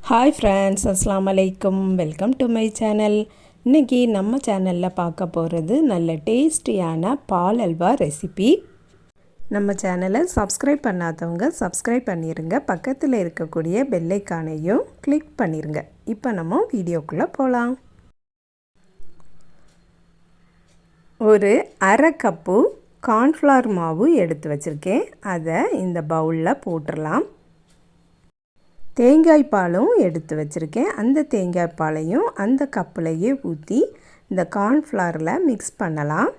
Hi friends, அஸ்ஸலாமு அலைக்கும். Welcome to my channel. இன்றைக்கி நம்ம சேனலில் பார்க்க போகிறது நல்ல டேஸ்டியான பால் அல்வா ரெசிபி. நம்ம சேனலை சப்ஸ்கிரைப் பண்ணாதவங்க சப்ஸ்கிரைப் பண்ணிடுங்க. பக்கத்தில் இருக்கக்கூடிய பெல் ஐகானையும் கிளிக் பண்ணிடுங்க. இப்போ நம்ம வீடியோக்குள்ளே போகலாம். ஒரு அரை கப்பு கார்ன்ஃப்ளவர் மாவு எடுத்து வச்சுருக்கேன். அதை இந்த பவுலில் போட்டுடலாம். தேங்காய் பாலும் எடுத்து வச்சுருக்கேன். அந்த தேங்காய் பாலையும் அந்த கப்புலையே ஊற்றி இந்த கார்ன்ஃப்ளவரில் மிக்ஸ் பண்ணலாம்.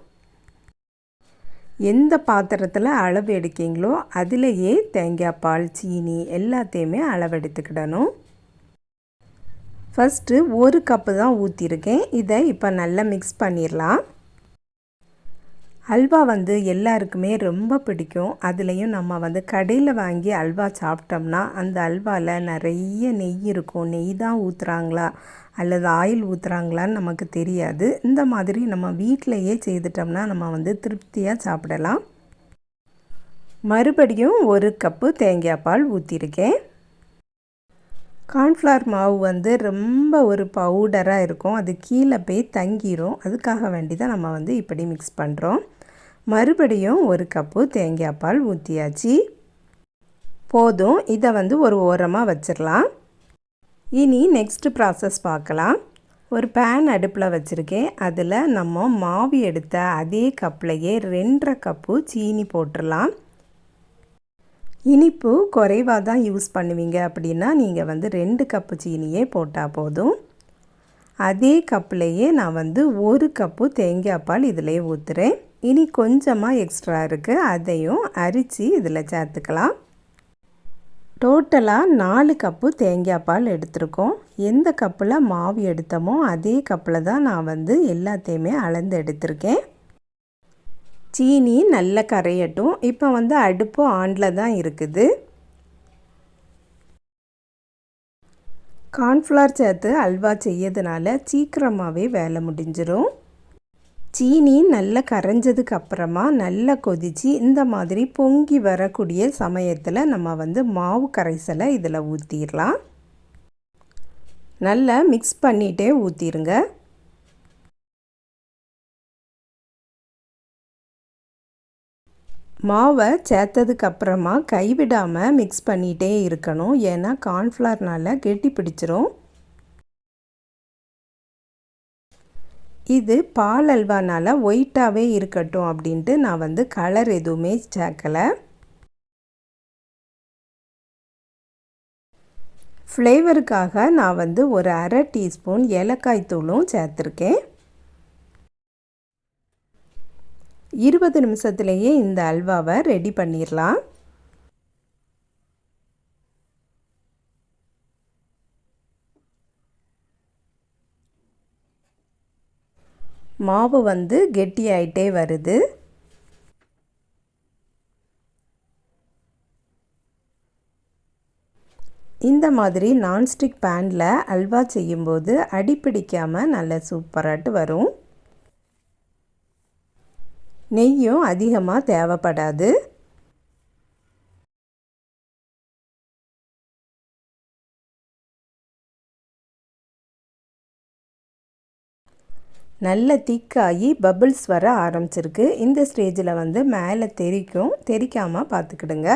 எந்த பாத்திரத்தில் அளவு எடுக்கீங்களோ அதிலேயே தேங்காய் பால், சீனி எல்லாத்தையுமே அளவு எடுத்துக்கிடணும். ஃபஸ்ட்டு ஒரு கப்பு தான் ஊற்றிருக்கேன். இதை இப்போ நல்லா மிக்ஸ் பண்ணிடலாம். அல்வா எல்லாருக்குமே ரொம்ப பிடிக்கும். அதுலேயும் நம்ம கடையில் வாங்கி அல்வா சாப்பிட்டோம்னா அந்த அல்வாவில் நிறைய நெய் இருக்கும். நெய் தான் ஊற்றுறாங்களா அல்லது ஆயில் ஊற்றுறாங்களான்னு நமக்கு தெரியாது. இந்த மாதிரி நம்ம வீட்டிலையே செய்துட்டோம்னா நம்ம திருப்தியாக சாப்பிடலாம். மறுபடியும் ஒரு கப்பு தேங்காய் பால் ஊற்றிருக்கேன். கார்ன்ஃப்ளவர் மாவு ரொம்ப ஒரு பவுடராக இருக்கும். அது கீழே போய் தங்கிரும். அதுக்காக வேண்டி தான் நம்ம இப்படி மிக்ஸ் பண்ணுறோம். மறுபடியும் ஒரு கப்பு தேங்காய் பால் ஊற்றியாச்சு. போதும். இதை ஒரு ஓரமாக வச்சிடலாம். இனி நெக்ஸ்ட் ப்ராசஸ் பார்க்கலாம். ஒரு பேன் அடுப்பில் வச்சுருக்கேன். அதில் நம்ம மாவு எடுத்த அதே கப்லையே 2.5 கப்பு சீனி போட்டுடலாம். இனிப்பு குறைவாக தான் யூஸ் பண்ணுவீங்க அப்படின்னா நீங்கள் 2 கப்பு சீனியே போட்டால் போதும். அதே கப்புலையே நான் ஒரு கப்பு தேங்காய் பால் இதிலே ஊற்றுறேன். இனி கொஞ்சமாக எக்ஸ்ட்ரா இருக்குது. அதையும் அரித்து இதில் சேர்த்துக்கலாம். டோட்டலாக 4 கப்பு தேங்காய் பால் எடுத்திருக்கோம். எந்த கப்பில் மாவு எடுத்தோமோ அதே கப்பில் தான் நான் எல்லாத்தையுமே அளந்து எடுத்திருக்கேன். சீனி நல்லா கரையட்டும். இப்போ அடுப்பு ஆனில் தான் இருக்குது. கார்ன்ஃப்ளவர் சேர்த்து அல்வா செய்யறதுனால சீக்கிரமாகவே வேலை முடிஞ்சிடும். சீனி நல்லா கரைஞ்சதுக்கு அப்புறமா நல்லா கொதித்து இந்த மாதிரி பொங்கி வரக்கூடிய சமயத்தில் நம்ம மாவு கரைசலை இதில் ஊற்றிடலாம். நல்லா மிக்ஸ் பண்ணிகிட்டே ஊற்றிடுங்க. மாவை சேர்த்ததுக்கப்புறமா கைவிடாமல் மிக்ஸ் பண்ணிகிட்டே இருக்கணும். ஏன்னா கார்ன்ஃப்ளவர்னால் கெட்டி பிடிச்சிரும். இது பால் அல்வானால் ஒயிட்டாகவே இருக்கட்டும் அப்படின்ட்டு நான் கலர் எதுவுமே சேர்க்கலை. ஃப்ளேவருக்காக நான் ஒரு அரை டீஸ்பூன் ஏலக்காய் தூளும் சேர்த்துருக்கேன். 20 நிமிஷத்துலேயே இந்த அல்வாவை ரெடி பண்ணிடலாம். மாவு கெட்டியாயிட்டே வருது. இந்த மாதிரி நான்ஸ்டிக் பேனில் அல்வா செய்யும்போது அடிப்பிடிக்காமல் நல்ல சூப்பராட்டு வரும். நெய்யும் அதிகமாக தேவைப்படாது. நல்ல திக்காகி பபிள்ஸ் வர ஆரம்பிச்சிருக்கு. இந்த ஸ்டேஜில் மேலே தெரிக்காமல் பார்த்துக்கிடுங்க.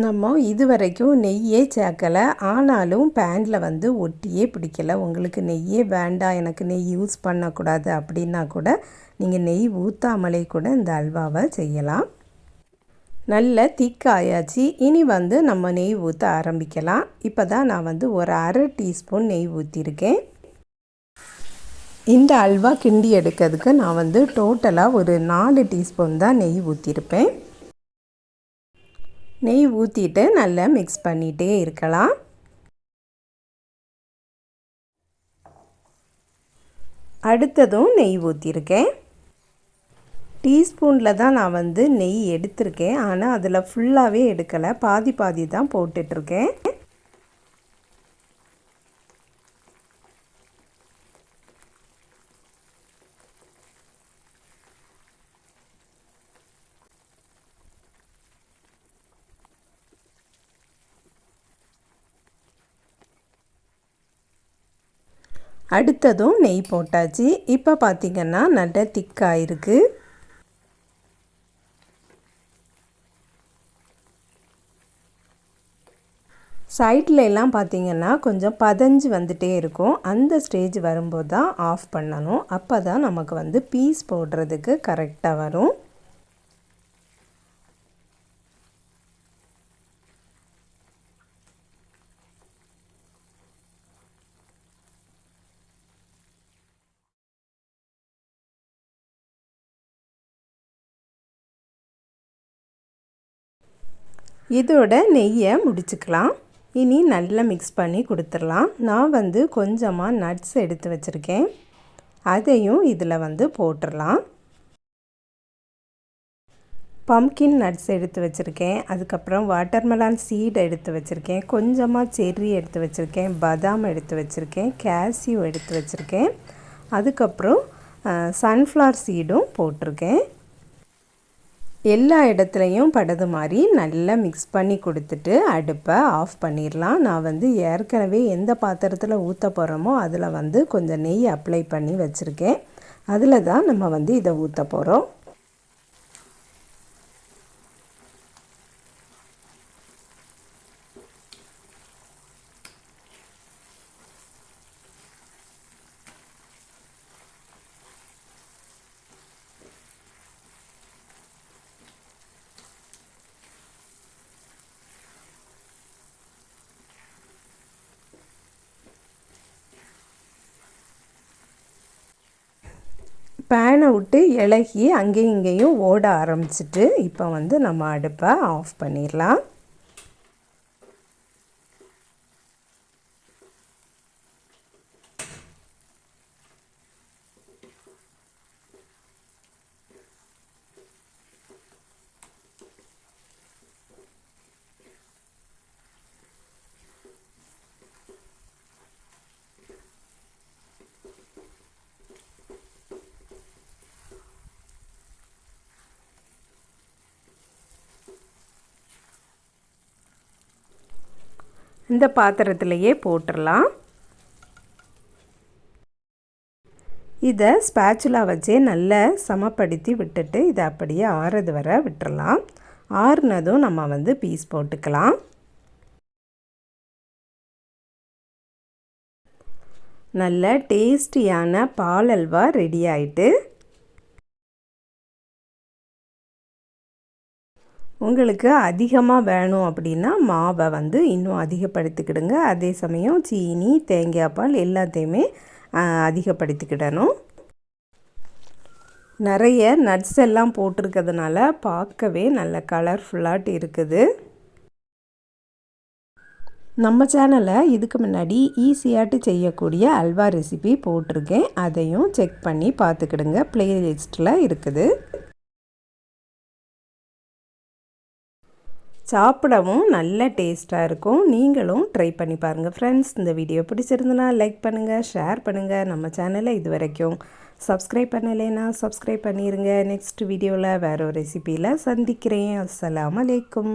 நம்ம இது வரைக்கும் நெய்யே சேர்க்கலை. ஆனாலும் பேனில் ஒட்டியே பிடிக்கலை. உங்களுக்கு நெய்யே வேண்டாம், எனக்கு நெய் யூஸ் பண்ணக்கூடாது அப்படின்னா கூட நீங்கள் நெய் ஊற்றாமலே கூட இந்த அல்வாவை செய்யலாம். நல்ல திக்காயாச்சு. இனி நம்ம நெய் ஊற்ற ஆரம்பிக்கலாம். இப்போ தான் நான் ஒரு அரை டீஸ்பூன் நெய் ஊற்றிருக்கேன். இந்த அல்வா கிண்டி எடுக்கிறதுக்கு நான் டோட்டலாக ஒரு 4 டீஸ்பூன் தான் நெய் ஊற்றிருப்பேன். நெய் ஊற்றிட்டு நல்லா மிக்ஸ் பண்ணிகிட்டே இருக்கலாம். அடுத்ததும் நெய் ஊற்றிருக்கேன். டீஸ்பூனில் தான் நான் வந்து நெய் எடுத்திருக்கேன். ஆனால் அதில் ஃபுல்லாகவே எடுக்கலை, பாதி பாதி தான் போட்டுட்ருக்கேன். அடுத்ததும் நெய் போட்டாச்சு. இப்போ பார்த்திங்கன்னா நல்லா திக்காக இருக்குது. சைடில் எல்லாம் பார்த்திங்கன்னா கொஞ்சம் பதஞ்சு வந்துகிட்டே இருக்கும். அந்த ஸ்டேஜ் வரும்போது தான் ஆஃப் பண்ணணும். அப்போ தான் நமக்கு வந்து பீஸ் போடுறதுக்கு கரெக்டாக வரும். இதோட நெய்யை முடிச்சுக்கலாம். இனி நல்லா மிக்ஸ் பண்ணி கொடுத்துடலாம். நான் வந்து கொஞ்சமாக நட்ஸ் எடுத்து வச்சுருக்கேன், அதையும் இதில் வந்து போட்டுடலாம். பம்கின் நட்ஸ் எடுத்து வச்சுருக்கேன், அதுக்கப்புறம் வாட்டர்மெலான் சீட் எடுத்து வச்சுருக்கேன், கொஞ்சமாக செர்ரி எடுத்து வச்சுருக்கேன், பாதாம் எடுத்து வச்சுருக்கேன், கேஷ்யூ எடுத்து வச்சுருக்கேன், அதுக்கப்புறம் சன்ஃப்ளவர் சீடும் போட்டிருக்கேன். எல்லா இடத்துலையும் படுது மாதிரி நல்லா மிக்ஸ் பண்ணி கொடுத்துட்டு அடுப்பை ஆஃப் பண்ணிடலாம். நான் வந்து ஏற்கனவே எந்த பாத்திரத்தில் ஊற்ற போகிறோமோ அதில் வந்து கொஞ்சம் நெய் அப்ளை பண்ணி வச்சுருக்கேன். அதில் தான் நம்ம வந்து இதை ஊற்ற போகிறோம். பேனை விட்டு இலகி அங்கேயும் இங்கேயும் ஓட ஆரம்பிச்சிட்டு இப்போ வந்து நம்ம அடுப்பை ஆஃப் பண்ணிடலாம். இந்த பாத்திரத்திலேயே போட்டுடலாம். இதை ஸ்பேச்சுலா வச்சே நல்லா சமப்படுத்தி விட்டுட்டு இதை அப்படியே ஆறுறது வரை விட்டுறலாம். ஆறுனதும் நம்ம வந்து பீஸ் போட்டுக்கலாம். நல்ல டேஸ்டியான பால் அல்வா ரெடி ஆயிட்டு. உங்களுக்கு அதிகமாக வேணும் அப்படின்னா மாவை வந்து இன்னும் அதிகப்படுத்திக்கிடுங்க. அதே சமயம் சீனி, தேங்காய் பால் எல்லாத்தையுமே அதிகப்படுத்திக்கிடணும். நிறைய நட்ஸ் எல்லாம் போட்டிருக்கிறதுனால பார்க்கவே நல்ல கலர்ஃபுல்லாட்டு இருக்குது. நம்ம சேனலில் இதுக்கு முன்னாடி ஈஸியாட்டு செய்யக்கூடிய அல்வா ரெசிபி போட்டிருக்கேன், அதையும் செக் பண்ணி பார்த்துக்கிடுங்க, ப்ளேலிஸ்ட்டில் இருக்குது. சாப்பிடவும் நல்ல டேஸ்ட்டாக இருக்கும். நீங்களும் ட்ரை பண்ணி பாருங்கள் ஃப்ரெண்ட்ஸ். இந்த வீடியோ பிடிச்சிருந்துன்னா லைக் பண்ணுங்கள், ஷேர் பண்ணுங்கள். நம்ம சேனலை இது வரைக்கும் சப்ஸ்கிரைப் பண்ணலைன்னா சப்ஸ்கிரைப் பண்ணிடுங்க. நெக்ஸ்ட் வீடியோவில் வேறு ஒரு ரெசிபியில் சந்திக்கிறேன். அஸ்ஸலாமு அலைக்கும்.